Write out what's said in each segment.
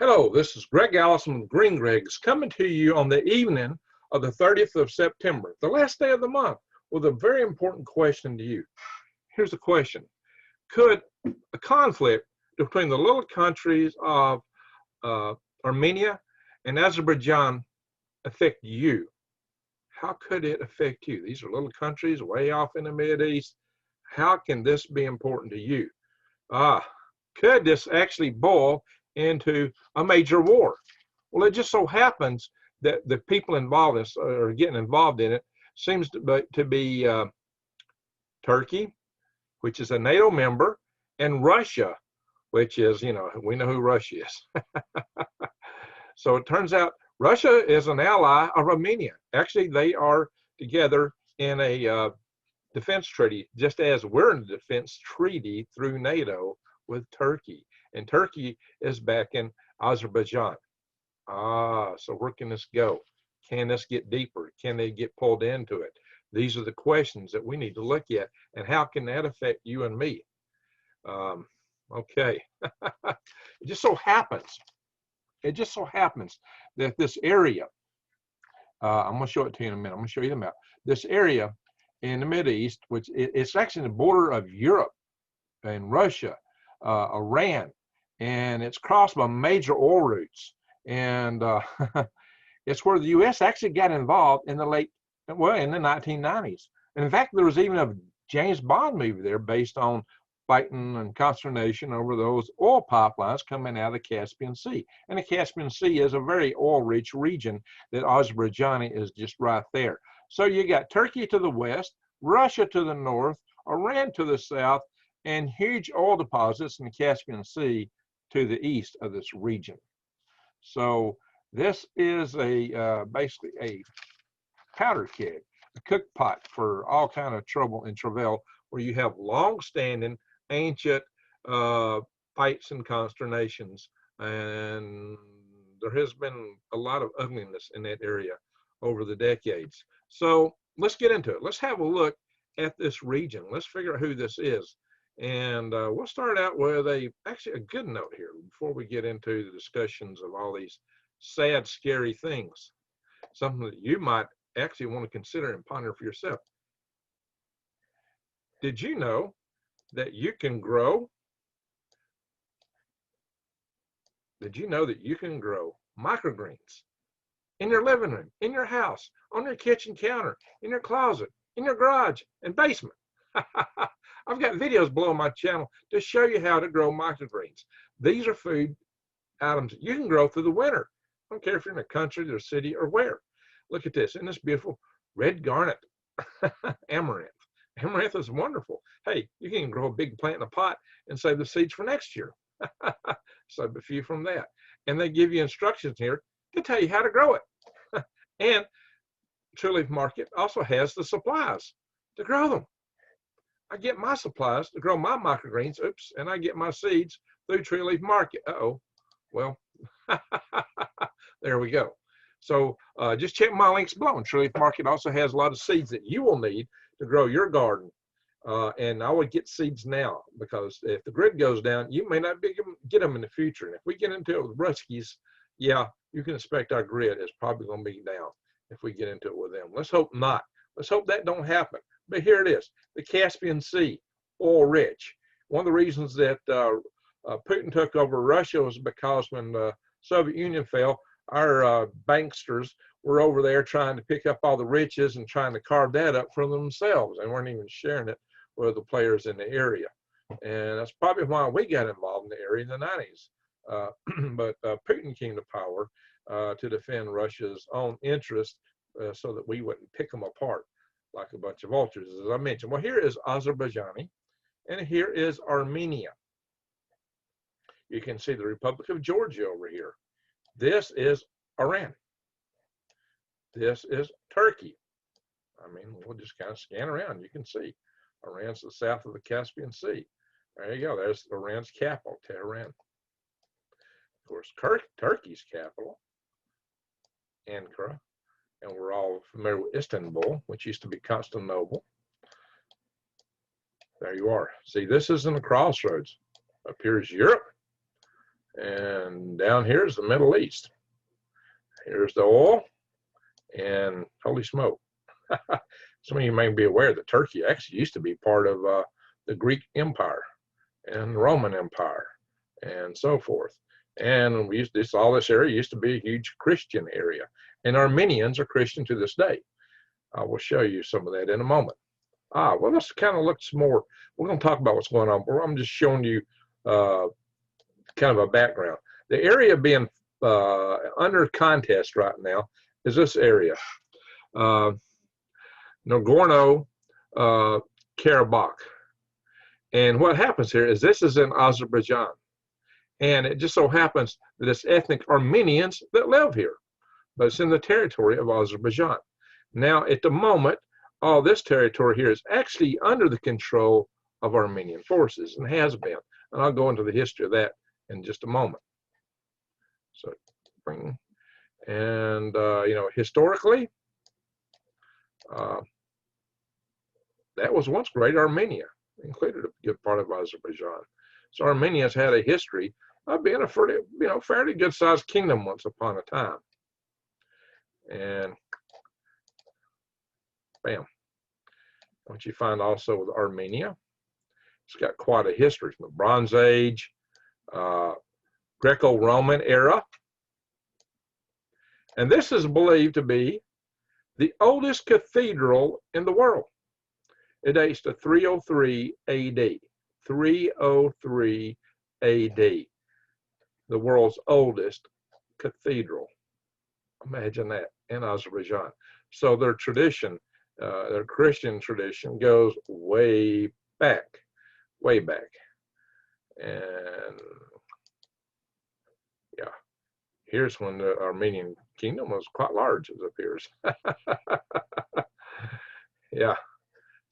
Hello, this is Greg Allison with Green Greg's coming to you on the evening of the 30th of September, the last day of the month, with a very important question to you. Here's the question. Could a conflict between the little countries of Armenia and Azerbaijan affect you? How could it affect you? These are little countries way off in the Mideast. How can this be important to you? Could this actually boil into a major war? Well, it just so happens that the people involved in this, or getting involved in it, seems to be Turkey, which is a NATO member, and Russia, which is, we know who Russia is. So it turns out Russia is an ally of Armenia. Actually, they are together in a defense treaty, just as we're in a defense treaty through NATO with Turkey. And Turkey is backing Azerbaijan. So where can this go? Can this get deeper? Can they get pulled into it? These are the questions that we need to look at. And how can that affect you and me? Okay. It just so happens that this area, I'm going to show it to you in a minute. I'm going to show you the map. This area in the Mideast, which it's actually the border of Europe and Russia, Iran, and it's crossed by major oil routes. And it's where the U.S. actually got involved in the in the 1990s. And in fact, there was even a James Bond movie there based on fighting and consternation over those oil pipelines coming out of the Caspian Sea. And the Caspian Sea is a very oil-rich region that Azerbaijan is just right there. So you got Turkey to the west, Russia to the north, Iran to the south, and huge oil deposits in the Caspian Sea to the east of this region. So this is basically a powder keg, a cook pot for all kind of trouble and travail, where you have long-standing ancient fights and consternations, and there has been a lot of ugliness in that area over the decades. So let's get into it. Let's have a look at this region. Let's figure out who this is. And we'll start out with actually a good note here before we get into the discussions of all these sad, scary things. Something that you might actually want to consider and ponder for yourself. Did you know that you can grow? Did you know that you can grow microgreens in your living room, in your house, on your kitchen counter, in your closet, in your garage and basement? I've got videos below my channel to show you how to grow microgreens. These are food items that you can grow through the winter. I don't care if you're in a country or city or where. Look at this. Isn't this beautiful? Red garnet amaranth. Amaranth is wonderful. Hey, you can grow a big plant in a pot and save the seeds for next year. Save a few from that. And they give you instructions here to tell you how to grow it. And True Leaf Market also has the supplies to grow them. I get my supplies to grow my microgreens, and I get my seeds through True Leaf Market. Well, there we go. So just check my links below. And True Leaf Market also has a lot of seeds that you will need to grow your garden. And I would get seeds now, because if the grid goes down, you may not be able to get them in the future. And if we get into it with Ruskies, yeah, you can expect our grid is probably going to be down if we get into it with them. Let's hope not. Let's hope that don't happen. But here it is, the Caspian Sea, oil rich. One of the reasons that Putin took over Russia was because when the Soviet Union fell, our banksters were over there trying to pick up all the riches and trying to carve that up for themselves. They weren't even sharing it with the players in the area. And that's probably why we got involved in the area in the 90s. But Putin came to power to defend Russia's own interest so that we wouldn't pick them apart like a bunch of vultures, as I mentioned. Well, here is Azerbaijan, and here is Armenia. You can see the Republic of Georgia over here. This is Iran. This is Turkey. I mean, we'll just kind of scan around. You can see Iran's the south of the Caspian Sea. There you go. There's Iran's capital, Tehran. Of course, Turkey's capital, Ankara. And we're all familiar with Istanbul, which used to be Constantinople. There you are. See, this is in the crossroads. Up here is Europe. And down here is the Middle East. Here's the oil, and holy smoke. Some of you may be aware that Turkey actually used to be part of the Greek Empire and Roman Empire and so forth. And we used this, all this area used to be a huge Christian area. And Armenians are Christian to this day. I will show you some of that in a moment. Well, let's kind of look some more. We're going to talk about what's going on. I'm just showing you kind of a background. The area being under contest right now is this area, Nagorno-Karabakh. And what happens here is this is in Azerbaijan. And it just so happens that it's ethnic Armenians that live here, but it's in the territory of Azerbaijan. Now, at the moment, all this territory here is actually under the control of Armenian forces and has been. And I'll go into the history of that in just a moment. So, and you know, historically, that was once Great Armenia, included a good part of Azerbaijan. So Armenia's had a history of being a fairly good-sized kingdom once upon a time. And bam. What you find also with Armenia, it's got quite a history from the Bronze Age, Greco-Roman era. And this is believed to be the oldest cathedral in the world. It dates to 303 AD. 303 AD. The world's oldest cathedral. Imagine that, in Azerbaijan. So their tradition, their Christian tradition, goes way back, way back. And yeah, here's when the Armenian kingdom was quite large, it appears. Yeah,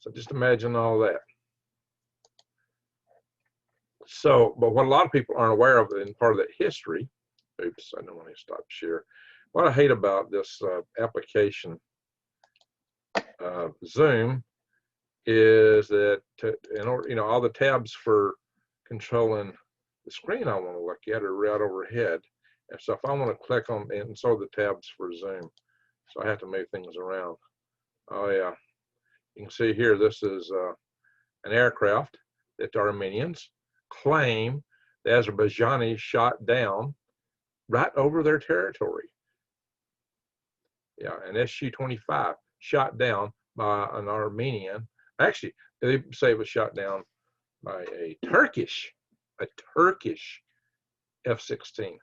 so just imagine all that. So, but what a lot of people aren't aware of in part of that history, oops, I don't want to stop share. What I hate about this application, Zoom, is that in order, you know, all the tabs for controlling the screen I want to look at are right overhead. And so if I want to click on, and so the tabs for Zoom, so I have to move things around. Oh yeah, you can see here, this is an aircraft that the Armenians claim the Azerbaijanis shot down right over their territory. Yeah, an Su-25 shot down by an Armenian. Actually, they say it was shot down by a Turkish F-16.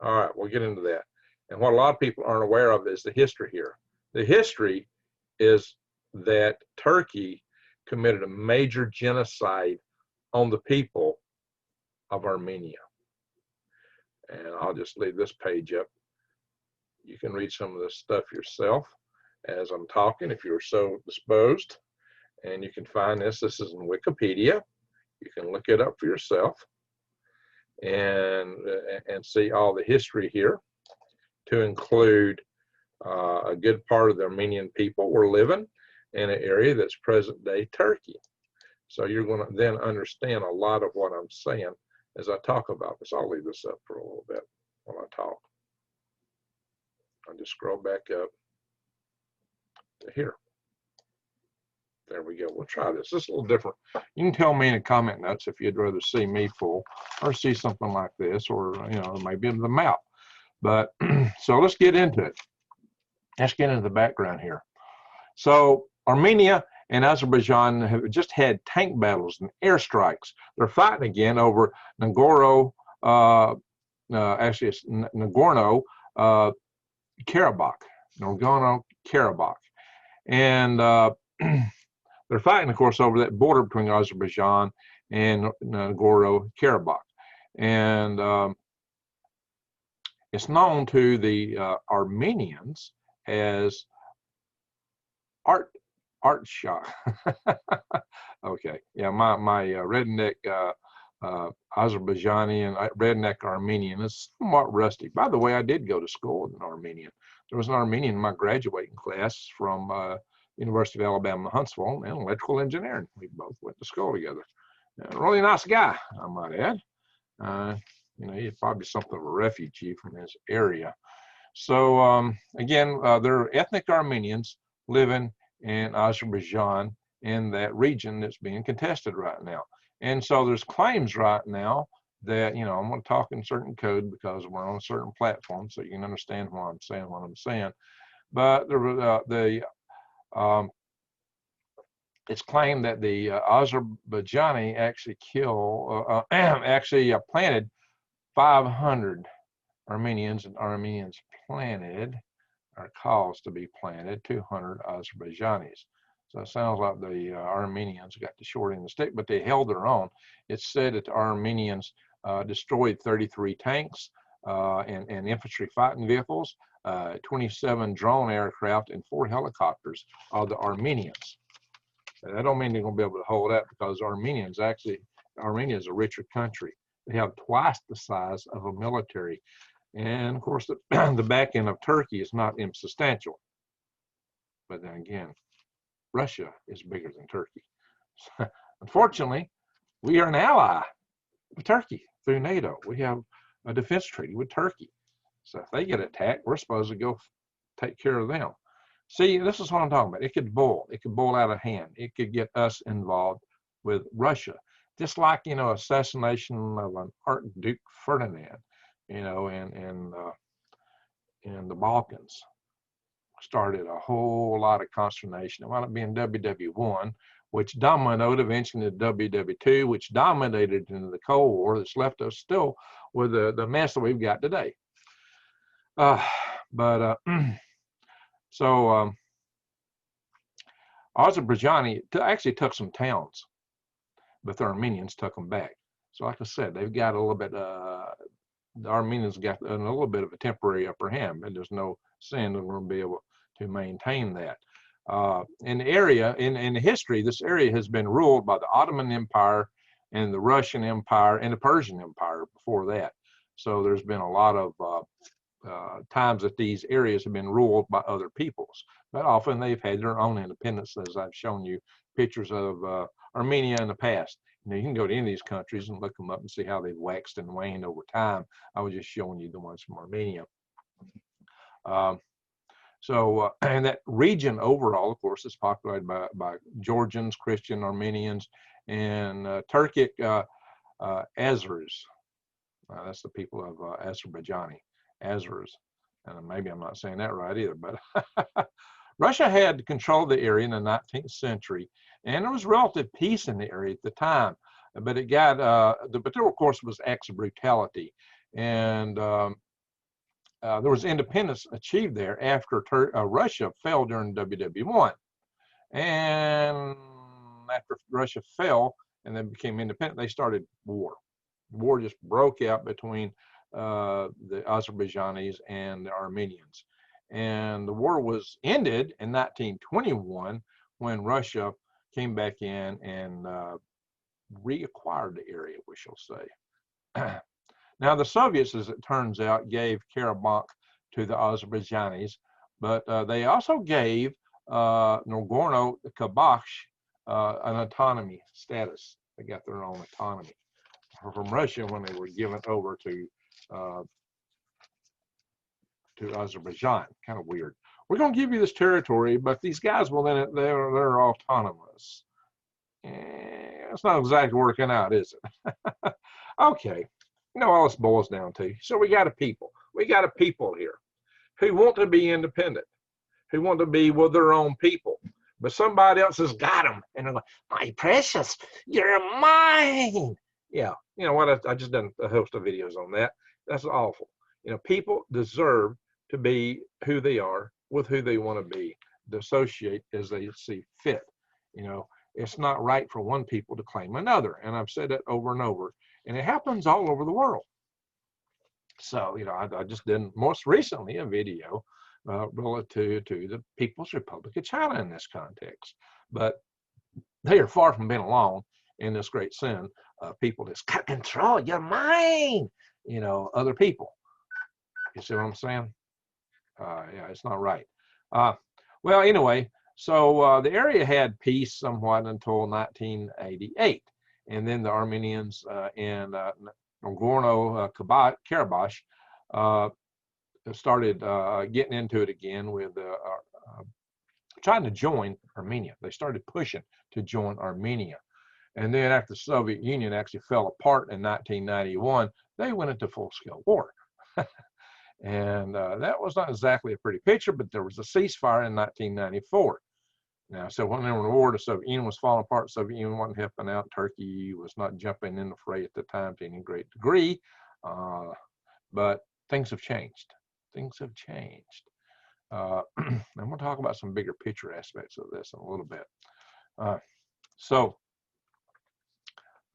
All right, we'll get into that. And what a lot of people aren't aware of is the history here. The history is that Turkey committed a major genocide on the people of Armenia. And I'll just leave this page up. You can read some of this stuff yourself as I'm talking, if you're so disposed. And you can find this. This is in Wikipedia. You can look it up for yourself and see all the history here, to include a good part of the Armenian people were living in an area that's present-day Turkey. So you're going to then understand a lot of what I'm saying as I talk about this. I'll leave this up for a little bit while I talk. I'll just scroll back up to here. There we go. We'll try this. This is a little different. You can tell me in the comment notes if you'd rather see me full or see something like this, or maybe the map. But so let's get into it. Let's get into the background here. So Armenia and Azerbaijan have just had tank battles and airstrikes. They're fighting again over Nagorno-Karabakh. Nagorno-Karabakh. And they're fighting, of course, over that border between Azerbaijan and Nagorno-Karabakh. And it's known to the Armenians as Artsha. Okay, yeah, my redneck Azerbaijani and redneck Armenian is somewhat rusty. By the way, I did go to school with an Armenian. There was an Armenian in my graduating class from University of Alabama, Huntsville, and electrical engineering. We both went to school together. A really nice guy, I might add. You know, he's probably something of a refugee from his area. So again, there are ethnic Armenians living in Azerbaijan, in that region that's being contested right now. And so there's claims right now that, you know, I'm going to talk in certain code because we're on a certain platform, so you can understand why I'm saying what I'm saying. But it's claimed that the Azerbaijani actually planted 500 Armenians, and Armenians planted, or caused to be planted, 200 Azerbaijanis. So it sounds like the Armenians got the short end of the stick, but they held their own. It's said that the Armenians destroyed 33 tanks and infantry fighting vehicles, 27 drone aircraft, and 4 helicopters of the Armenians. And I don't mean they're going to be able to hold that, because Armenia is a richer country. They have twice the size of a military. And of course, the back end of Turkey is not insubstantial. But then again, Russia is bigger than Turkey. Unfortunately, we are an ally with Turkey through NATO. We have a defense treaty with Turkey. So if they get attacked, we're supposed to go take care of them. See, this is what I'm talking about. It could boil. It could boil out of hand. It could get us involved with Russia. Just like, you know, assassination of an Archduke Ferdinand, you know, in the Balkans started a whole lot of consternation. It wound up being WW1, which dominated eventually into WW2, which dominated into the Cold War. That's left us still with the mess that we've got today. So Azerbaijani actually took some towns, but the Armenians took them back. So like I said, they've got a little bit, the Armenians got a little bit of a temporary upper hand, and there's no saying they're going to be able to maintain that. In the area, in history, this area has been ruled by the Ottoman Empire and the Russian Empire and the Persian Empire before that. So there's been a lot of times that these areas have been ruled by other peoples, but often they've had their own independence, as I've shown you pictures of Armenia in the past. You know, you can go to any of these countries and look them up and see how they've waxed and waned over time. I was just showing you the ones from Armenia. And that region overall, of course, is populated by Georgians, Christian, Armenians, and Turkic Azeris. That's the people of Azerbaijani. Azeris. And maybe I'm not saying that right either, but Russia had control of the area in the 19th century, and there was relative peace in the area at the time. But it got, but there, of course, was acts of brutality. And there was independence achieved there after Russia fell during WW1. And after Russia fell and then became independent, they started war. War just broke out between the Azerbaijanis and the Armenians. And the war was ended in 1921 when Russia came back in and reacquired the area, we shall say. Now, the Soviets, as it turns out, gave Karabakh to the Azerbaijanis, but they also gave Nagorno-Karabakh an autonomy status. They got their own autonomy from Russia when they were given over to Azerbaijan. Kind of weird. We're going to give you this territory, but these guys, well, then they're autonomous. It's not exactly working out, is it? Okay. You know, all this boils down to. So we got a people. We got a people here who want to be independent, who want to be with their own people. But somebody else has got them. And they're like, my precious, you're mine. Yeah. You know what? I just done a host of videos on that. That's awful. You know, people deserve to be who they are with who they want to be, to associate as they see fit. You know, it's not right for one people to claim another. And I've said that over and over. And it happens all over the world. So, you know, I just did most recently a video relative to the People's Republic of China in this context. But they are far from being alone in this great sin. People just got control, you're mine, you know, other people. You see what I'm saying? Yeah, it's not right. Well, anyway, so the area had peace somewhat until 1988. And then the Armenians and Nagorno-Karabakh started getting into it again with trying to join Armenia. They started pushing to join Armenia. And then after the Soviet Union actually fell apart in 1991, they went into full-scale war. And that was not exactly a pretty picture, but there was a ceasefire in 1994. Now, so when they were in the war, the Soviet Union was falling apart. The Soviet Union wasn't helping out. Turkey was not jumping in the fray at the time to any great degree. But things have changed. Things have changed. And we'll talk about some bigger picture aspects of this in a little bit.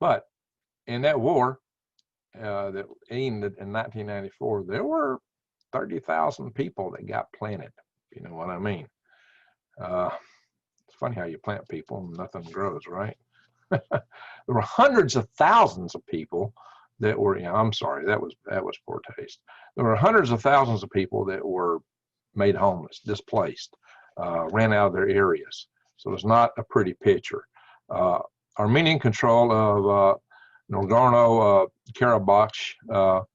But in that war that ended in 1994, there were 30,000 people that got planted, if you know what I mean. It's funny how you plant people and nothing grows, right? There were hundreds of thousands of people that were, I'm sorry, that was poor taste. There were hundreds of thousands of people that were made homeless, displaced, ran out of their areas. So it's not a pretty picture. Armenian control of Nagorno-Karabakh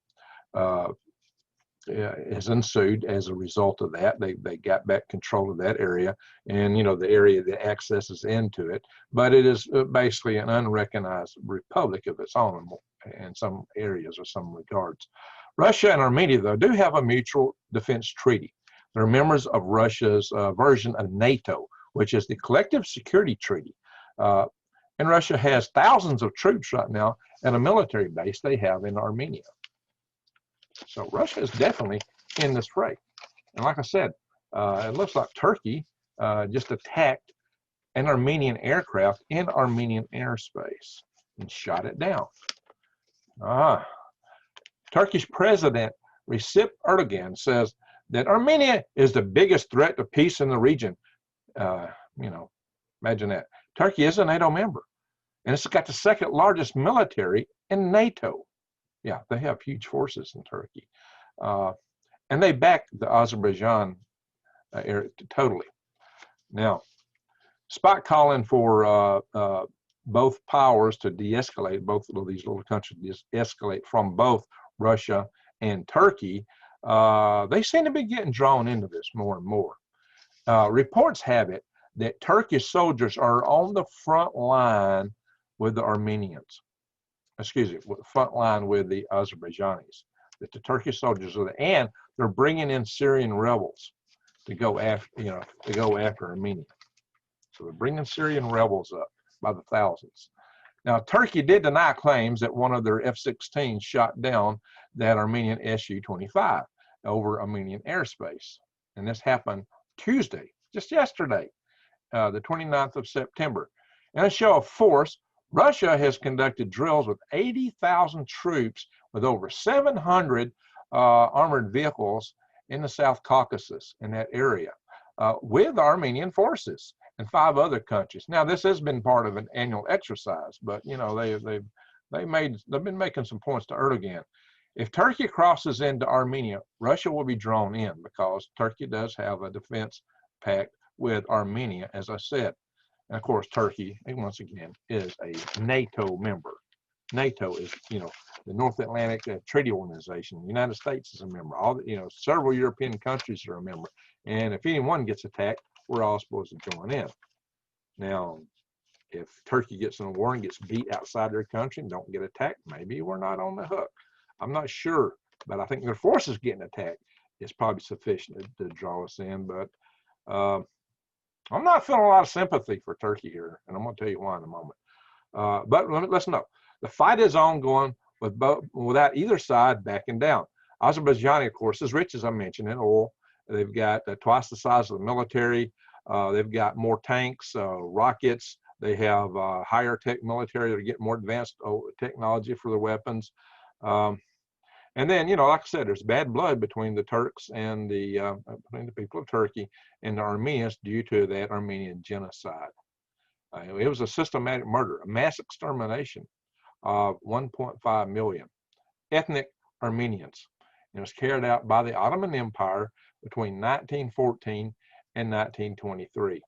has ensued as a result of that. They got back control of that area, and the area that accesses into it. But it is basically an unrecognized republic of its own in some areas or some regards. Russia and Armenia, though, do have a mutual defense treaty. They're members of Russia's version of NATO, which is the Collective Security Treaty. And Russia has thousands of troops right now at a military base they have in Armenia. So Russia is definitely in this fray. And like I said, it looks like Turkey just attacked an Armenian aircraft in Armenian airspace and shot it down. Turkish President Recep Erdogan says that Armenia is the biggest threat to peace in the region. Imagine that. Turkey is a NATO member, and it's got the second largest military in NATO. Yeah, they have huge forces in Turkey. And they back the Azerbaijan area totally. Now, despite calling for both powers to de-escalate, both of these little countries de-escalate from both Russia and Turkey, they seem to be getting drawn into this more and more. Reports have it that Turkish soldiers are on the front line with the Armenians. Front line with the Azerbaijanis. That the Turkish soldiers are there, and they're bringing in Syrian rebels to go after Armenia. So they're bringing Syrian rebels up by the thousands. Now, Turkey did deny claims that one of their F-16s shot down that Armenian Su-25 over Armenian airspace. And this happened Tuesday, just yesterday, the 29th of September. In a show of force, Russia has conducted drills with 80,000 troops with over 700 armored vehicles in the South Caucasus, in that area, with Armenian forces and 5 other countries. Now, this has been part of an annual exercise, but they've been making some points to Erdogan. If Turkey crosses into Armenia, Russia will be drawn in because Turkey does have a defense pact with Armenia, as I said. And of course, Turkey, once again, is a NATO member. NATO is, the North Atlantic Treaty Organization. The United States is a member. Several European countries are a member. And if anyone gets attacked, we're all supposed to join in. Now, if Turkey gets in a war and gets beat outside their country and don't get attacked, maybe we're not on the hook. I'm not sure, but I think their forces getting attacked is probably sufficient to draw us in. But I'm not feeling a lot of sympathy for Turkey here, and I'm going to tell you why in a moment. But let's know. The fight is ongoing without either side backing down. Azerbaijan, of course, is rich, as I mentioned, in oil. They've got twice the size of the military. They've got more tanks, rockets. They have higher tech military to get more advanced technology for their weapons. And then, like I said, there's bad blood between the Turks and between the people of Turkey and the Armenians due to that Armenian genocide. It was a systematic murder, a mass extermination of 1.5 million ethnic Armenians. It was carried out by the Ottoman Empire between 1914 and 1923.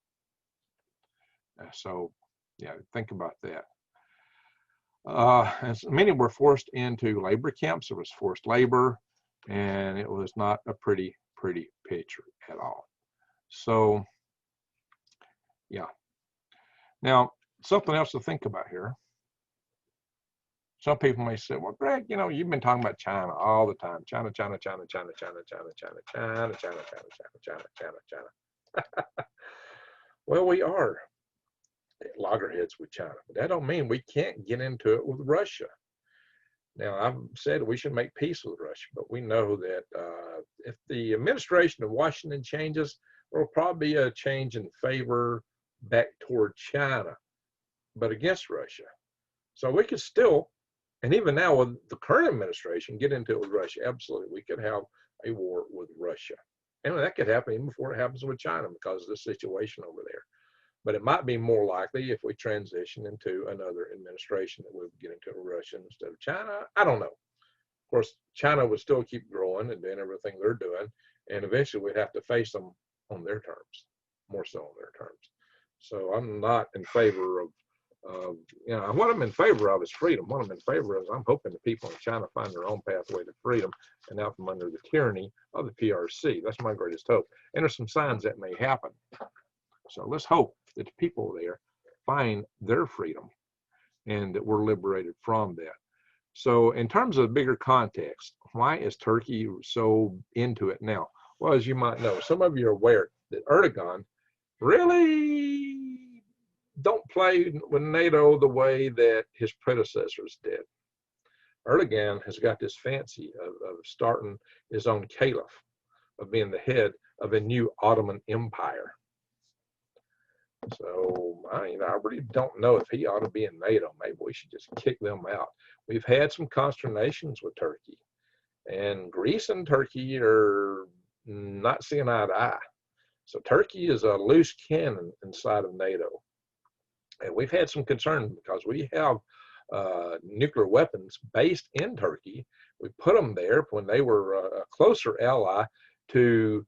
So, yeah, think about that. And many were forced into labor camps. There was forced labor, and it was not a pretty picture at all. So, yeah. Now, something else to think about here. Some people may say, well, Greg, you know, you've been talking about China all the time. China, China, China, China, China, China, China, China, China, China, China, China, China. Well, we are at loggerheads with China, but that don't mean we can't get into it with Russia. Now, I've said we should make peace with Russia, but we know that if the administration of Washington changes, there will probably be a change in favor back toward China, but against Russia. So we could still, and even now with the current administration, get into it with Russia. Absolutely, we could have a war with Russia. And that could happen even before it happens with China because of the situation over there. But it might be more likely if we transition into another administration that we would get into Russia instead of China. I don't know. Of course, China would still keep growing and doing everything they're doing. And eventually we'd have to face them on their terms, more so on their terms. So I'm not in favor of, you know, what I'm in favor of is freedom. What I'm in favor of is I'm hoping the people in China find their own pathway to freedom and out from under the tyranny of the PRC. That's my greatest hope. And there's some signs that may happen. So let's hope that the people there find their freedom and that we're liberated from that. So in terms of the bigger context, why is Turkey so into it now? Well, as you might know, some of you are aware that Erdogan really don't play with NATO the way that his predecessors did. Erdogan has got this fancy of starting his own caliph, of being the head of a new Ottoman Empire. So, I really don't know if he ought to be in NATO. Maybe we should just kick them out. We've had some consternations with Turkey, and Greece and Turkey are not seeing eye to eye. So Turkey is a loose cannon inside of NATO. And we've had some concern because we have nuclear weapons based in Turkey. We put them there when they were a closer ally to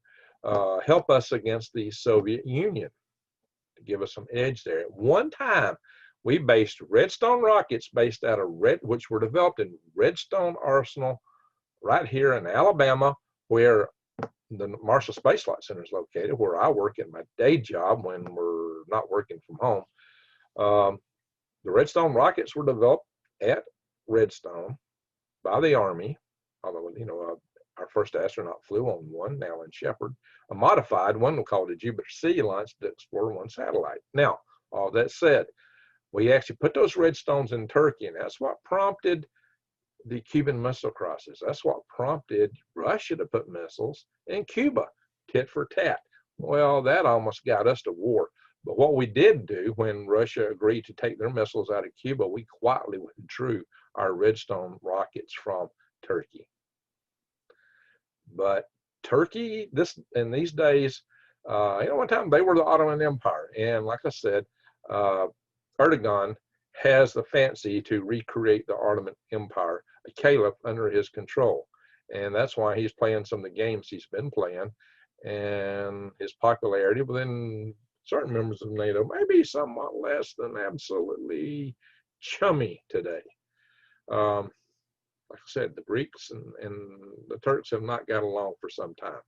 help us against the Soviet Union, to give us some edge there. At one time, we based Redstone rockets based out of which were developed in Redstone Arsenal right here in Alabama, where the Marshall Space Flight Center is located, where I work in my day job when we're not working from home. The Redstone rockets were developed at Redstone by the Army, although, you know, our first astronaut flew on one, Alan Shepard, a modified one called the Jupiter C launched to explore one satellite. Now, all that said, we actually put those Redstones in Turkey, and that's what prompted the Cuban Missile Crisis. That's what prompted Russia to put missiles in Cuba, tit for tat. Well, that almost got us to war. But what we did do when Russia agreed to take their missiles out of Cuba, we quietly withdrew our Redstone rockets from Turkey. But Turkey, in these days, one time they were the Ottoman Empire. And like I said, Erdogan has the fancy to recreate the Ottoman Empire, a caliph under his control. And that's why he's playing some of the games he's been playing. And his popularity within certain members of NATO may be somewhat less than absolutely chummy today. Like I said, the Greeks and the Turks have not got along for some time.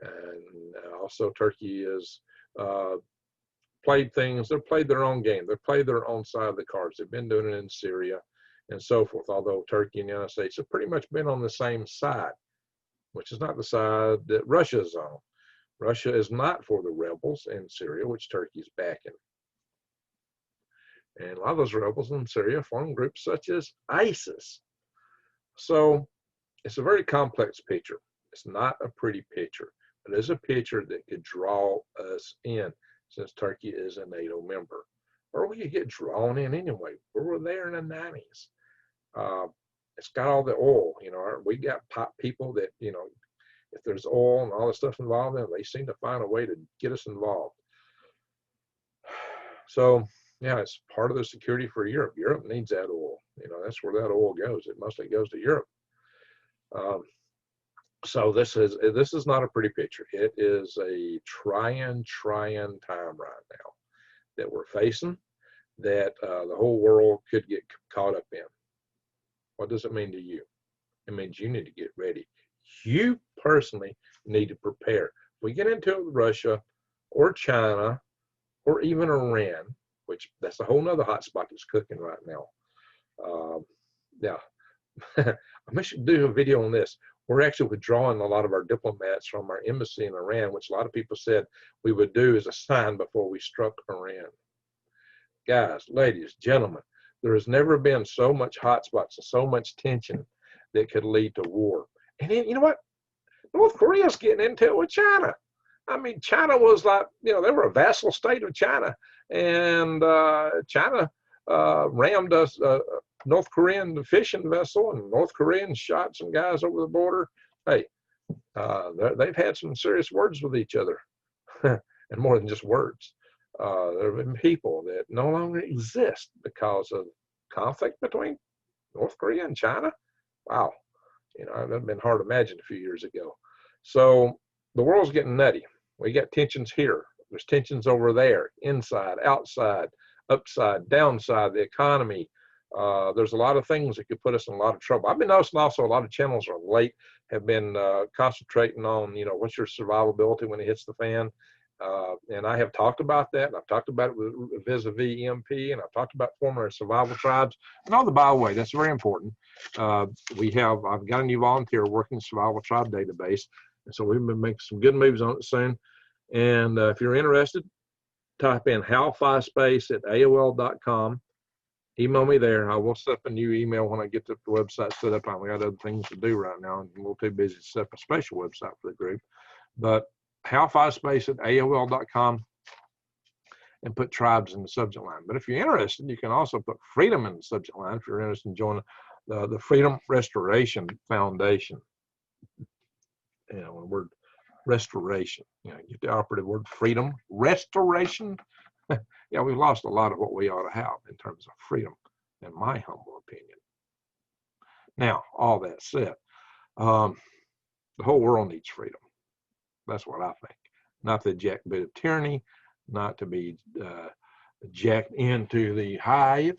And also Turkey has played things, they've played their own game. They've played their own side of the cards. They've been doing it in Syria and so forth, although Turkey and the United States have pretty much been on the same side, which is not the side that Russia is on. Russia is not for the rebels in Syria, which Turkey is backing. And a lot of those rebels in Syria form groups such as ISIS. So it's a very complex picture. It's not a pretty picture, but it is a picture that could draw us in, since Turkey is a NATO member. Or we could get drawn in anyway. We were there in the 90s. It's got all the oil, we got people that, if there's oil and all this stuff involved in it, they seem to find a way to get us involved. So, yeah, it's part of the security for Europe. Europe needs that oil. That's where that oil goes. It mostly goes to Europe. So this is not a pretty picture. It is a trying time right now that we're facing. that the whole world could get caught up in. What does it mean to you? It means you need to get ready. You personally need to prepare. If we get into it with Russia or China or even Iran, which that's a whole nother hot spot that's cooking right now. Yeah, I should do a video on this. We're actually withdrawing a lot of our diplomats from our embassy in Iran, which a lot of people said we would do as a sign before we struck Iran. Guys, ladies, gentlemen, there has never been so much hot spots and so much tension that could lead to war. And then, you know what? North Korea's getting into it with China. I mean, China was like, you know, they were a vassal state of China. And China rammed a North Korean fishing vessel, and North Koreans shot some guys over the border. Hey, they've had some serious words with each other, and more than just words. There have been people that no longer exist because of conflict between North Korea and China. Wow, you know, that would have been hard to imagine a few years ago. So the world's getting nutty. We got tensions here. There's tensions over there, inside, outside, upside, downside, the economy. There's a lot of things that could put us in a lot of trouble. I've been noticing also a lot of channels are late, have been concentrating on, you know, what's your survivability when it hits the fan. And I have talked about that. And I've talked about it with vis-a-vis EMP, and I've talked about forming our survival tribes. And all the, by the way, that's very important. I've got a new volunteer working the survival tribe database. And so we've been making some good moves on it soon. And if you're interested, type in halfispace@aol.com. Email me there. I will set up a new email when I get the website set up. We got other things to do right now. I'm a little too busy to set up a special website for the group. But halfispace@aol.com and put tribes in the subject line. But if you're interested, you can also put freedom in the subject line if you're interested in joining the Freedom Restoration Foundation. You know, the word restoration, you know, get the operative word freedom, restoration. Yeah, we've lost a lot of what we ought to have in terms of freedom, in my humble opinion. Now, all that said, the whole world needs freedom. That's what I think. Not the jackbit of tyranny, not to be jacked into the hive.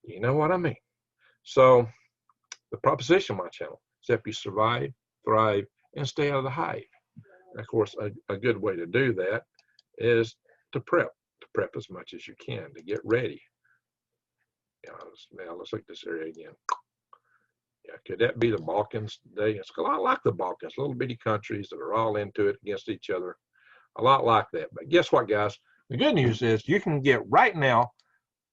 You know what I mean? So the proposition of my channel is help you survive, thrive, and stay out of the hive. And of course, a good way to do that is to prep as much as you can, to get ready. Now let's look at this area again. Yeah, could that be the Balkans today? It's a lot like the Balkans, little bitty countries that are all into it against each other. A lot like that. But guess what, guys? The good news is you can get right now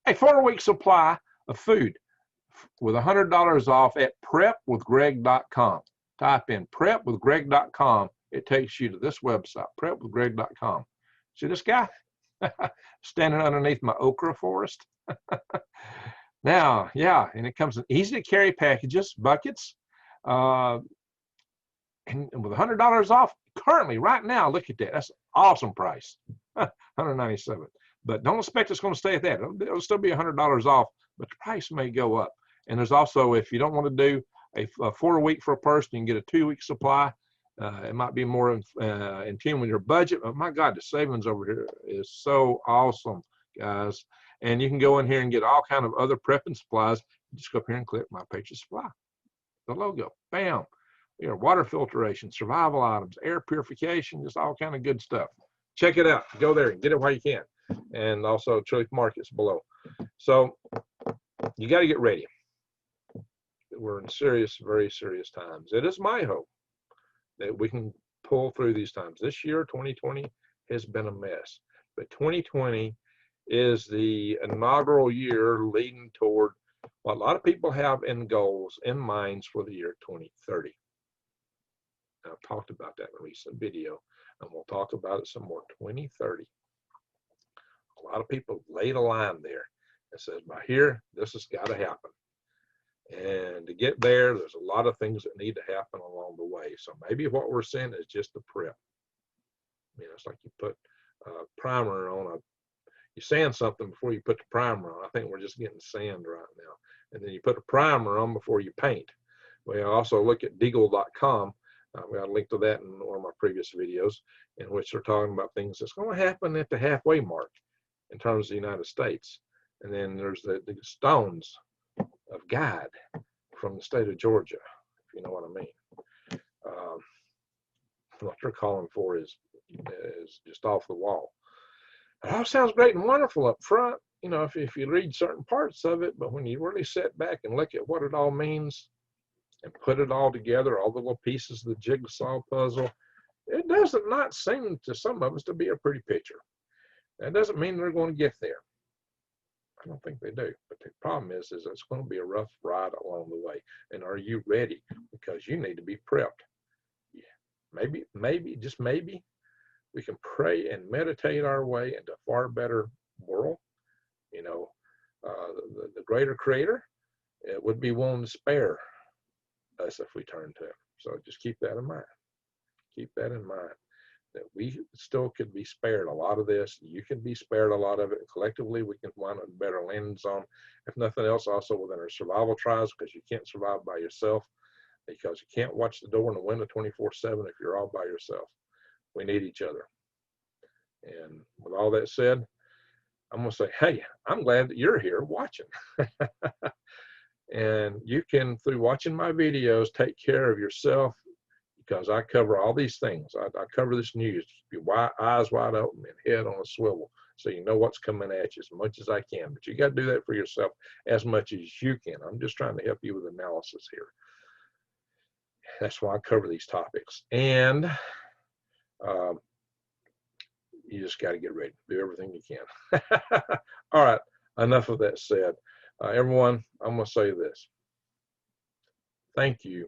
a 4-week supply of food with $100 off at prepwithgreg.com. Type in prepwithgreg.com. It takes you to this website, prepwithgreg.com. See this guy standing underneath my okra forest? Now, yeah, and it comes in easy to carry packages, buckets, and with $100 off currently right now. Look at that. That's an awesome price. $197. But don't expect it's going to stay at that. It'll still be $100 off, but the price may go up. And there's also, if you don't want to do a 4-week for a person, you can get a 2-week supply. It might be more in tune with your budget, but my God, the savings over here is so awesome, guys. And you can go in here and get all kind of other prepping supplies. Just go up here and click My Patriot Supply. The logo, bam. You know, water filtration, survival items, air purification, just all kind of good stuff. Check it out. Go there and get it while you can. And also Truth Markets below. So you got to get ready. We're in serious, very serious times. It is my hope that we can pull through these times. This year, 2020, has been a mess. But 2020 is the inaugural year leading toward what a lot of people have in goals, in minds for the year 2030. I've talked about that in a recent video, and we'll talk about it some more. 2030. A lot of people laid a line there that says, by here, this has got to happen. And to get there, there's a lot of things that need to happen along the way. So maybe what we're seeing is just a prep. You know, it's like you put primer on you sand something before you put the primer on. I think we're just getting sand right now. And then you put a primer on before you paint. We also look at deagle.com. We got a link to that in one of my previous videos, in which they're talking about things that's going to happen at the halfway mark. in terms of the United States. And then there's the stones of God from the state of Georgia, if you know what I mean. What they're calling for is just off the wall. It all sounds great and wonderful up front, you know, if you read certain parts of it, but when you really sit back and look at what it all means and put it all together, all the little pieces of the jigsaw puzzle, it doesn't not seem to some of us to be a pretty picture. That doesn't mean they're going to get there. I don't think they do. But the problem is it's going to be a rough ride along the way. And are you ready? Because you need to be prepped. Yeah. Maybe, just maybe, we can pray and meditate our way into a far better world. You know, the greater creator would be willing to spare us if we turn to him. So just keep that in mind. Keep that in mind, that we still could be spared a lot of this. You can be spared a lot of it. Collectively, we can find a better landing zone. If nothing else, also within our survival trials, because you can't survive by yourself, because you can't watch the door and the window 24/7 if you're all by yourself. We need each other. And with all that said, I'm going to say, hey, I'm glad that you're here watching. And you can, through watching my videos, take care of yourself, because I cover all these things. I cover this news. Your eyes wide open and head on a swivel, so you know what's coming at you as much as I can. But you got to do that for yourself as much as you can. I'm just trying to help you with analysis here. That's why I cover these topics. And you just got to get ready. Do everything you can. All right. Enough of that said. Everyone, I'm going to say this. Thank you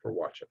for watching.